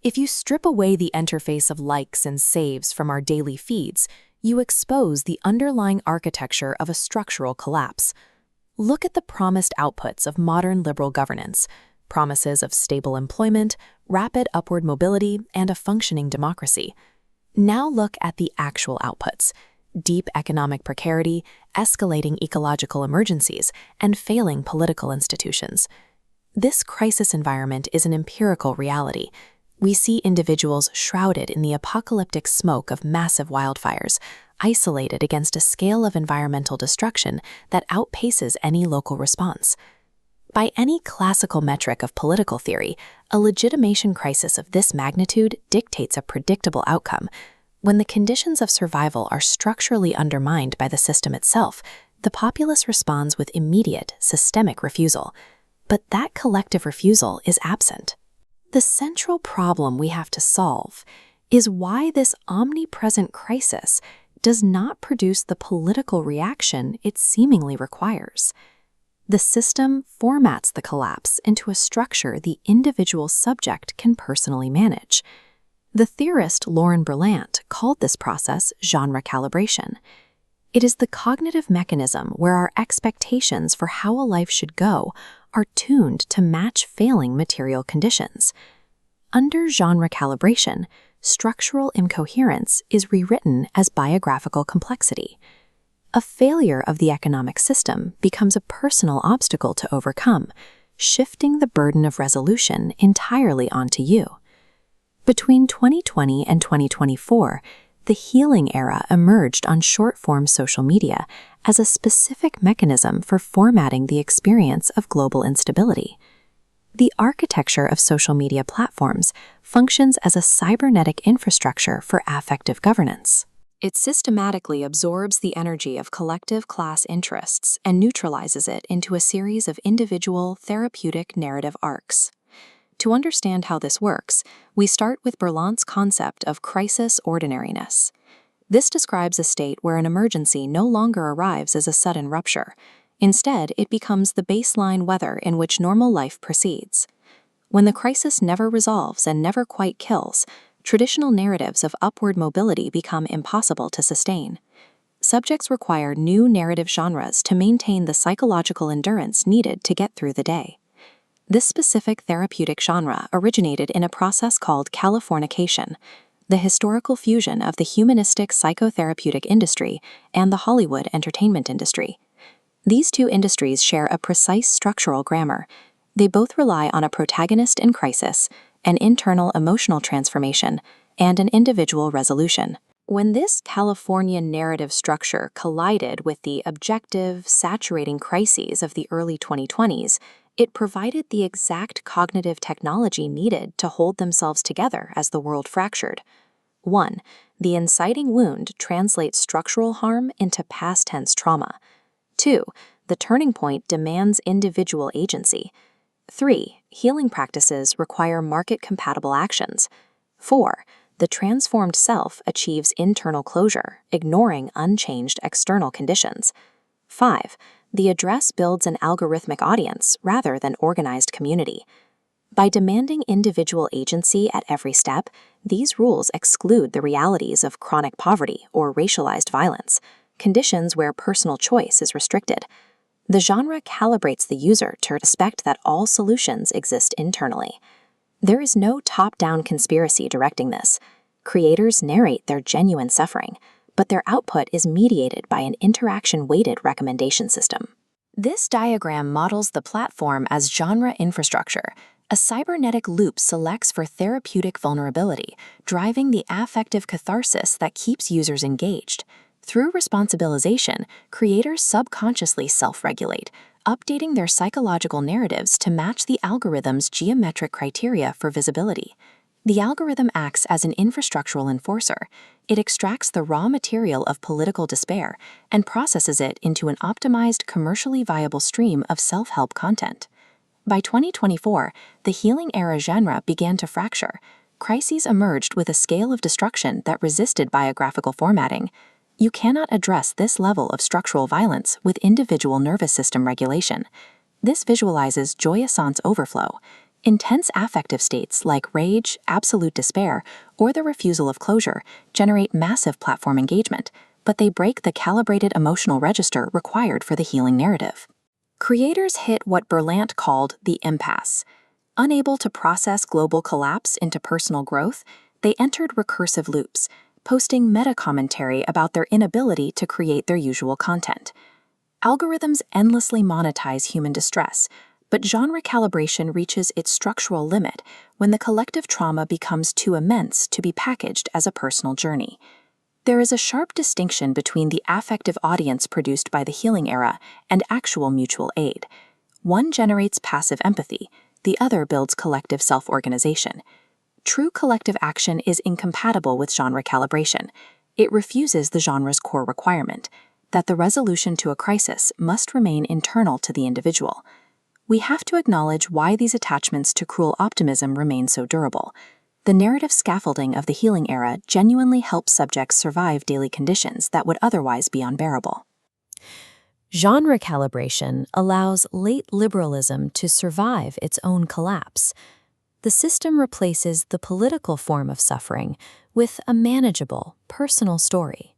If you strip away the interface of likes and saves from our daily feeds, you expose the underlying architecture of a structural collapse. Look at the promised outputs of modern liberal governance, promises of stable employment, rapid upward mobility, and a functioning democracy. Now look at the actual outputs: deep economic precarity, escalating ecological emergencies, and failing political institutions. This crisis environment is an empirical reality. We see individuals shrouded in the apocalyptic smoke of massive wildfires, isolated against a scale of environmental destruction that outpaces any local response. By any classical metric of political theory, a legitimation crisis of this magnitude dictates a predictable outcome. When the conditions of survival are structurally undermined by the system itself, the populace responds with immediate, systemic refusal. But that collective refusal is absent. The central problem we have to solve is why this omnipresent crisis does not produce the political reaction it seemingly requires. The system formats the collapse into a structure the individual subject can personally manage. The theorist Lauren Berlant called this process genre calibration. It is the cognitive mechanism where our expectations for how a life should go are tuned to match failing material conditions. Under genre calibration, structural incoherence is rewritten as biographical complexity. A failure of the economic system becomes a personal obstacle to overcome, shifting the burden of resolution entirely onto you. Between 2020 and 2024, the healing era emerged on short-form social media as a specific mechanism for formatting the experience of global instability. The architecture of social media platforms functions as a cybernetic infrastructure for affective governance. It systematically absorbs the energy of collective class interests and neutralizes it into a series of individual therapeutic narrative arcs. To understand how this works, we start with Berlant's concept of crisis ordinariness. This describes a state where an emergency no longer arrives as a sudden rupture. Instead, it becomes the baseline weather in which normal life proceeds. When the crisis never resolves and never quite kills, traditional narratives of upward mobility become impossible to sustain. Subjects require new narrative genres to maintain the psychological endurance needed to get through the day. This specific therapeutic genre originated in a process called Californication, the historical fusion of the humanistic psychotherapeutic industry and the Hollywood entertainment industry. These two industries share a precise structural grammar. They both rely on a protagonist in crisis, an internal emotional transformation, and an individual resolution. When this Californian narrative structure collided with the objective, saturating crises of the early 2020s, it provided the exact cognitive technology needed to hold themselves together as the world fractured. 1. The inciting wound translates structural harm into past tense trauma. 2. The turning point demands individual agency. 3. Healing practices require market-compatible actions. 4. The transformed self achieves internal closure, ignoring unchanged external conditions. 5. The address builds an algorithmic audience rather than organized community. By demanding individual agency at every step, these rules exclude the realities of chronic poverty or racialized violence, conditions where personal choice is restricted. The genre calibrates the user to respect that all solutions exist internally. There is no top-down conspiracy directing this. Creators narrate their genuine suffering, but their output is mediated by an interaction-weighted recommendation system. This diagram models the platform as genre infrastructure. A cybernetic loop selects for therapeutic vulnerability, driving the affective catharsis that keeps users engaged. Through responsibilization, creators subconsciously self-regulate, updating their psychological narratives to match the algorithm's geometric criteria for visibility. The algorithm acts as an infrastructural enforcer. It extracts the raw material of political despair and processes it into an optimized, commercially viable stream of self-help content. By 2024, the healing era genre began to fracture. Crises emerged with a scale of destruction that resisted biographical formatting. You cannot address this level of structural violence with individual nervous system regulation. This visualizes joyous overflow. Intense affective states like rage, absolute despair, or the refusal of closure generate massive platform engagement, but they break the calibrated emotional register required for the healing narrative. Creators hit what Berlant called the impasse. Unable to process global collapse into personal growth, they entered recursive loops, posting meta-commentary about their inability to create their usual content. Algorithms endlessly monetize human distress, but genre calibration reaches its structural limit when the collective trauma becomes too immense to be packaged as a personal journey. There is a sharp distinction between the affective audience produced by the healing era and actual mutual aid. One generates passive empathy, the other builds collective self-organization. True collective action is incompatible with genre calibration. It refuses the genre's core requirement, that the resolution to a crisis must remain internal to the individual. We have to acknowledge why these attachments to cruel optimism remain so durable. The narrative scaffolding of the healing era genuinely helps subjects survive daily conditions that would otherwise be unbearable. Genre calibration allows late liberalism to survive its own collapse. The system replaces the political form of suffering with a manageable, personal story.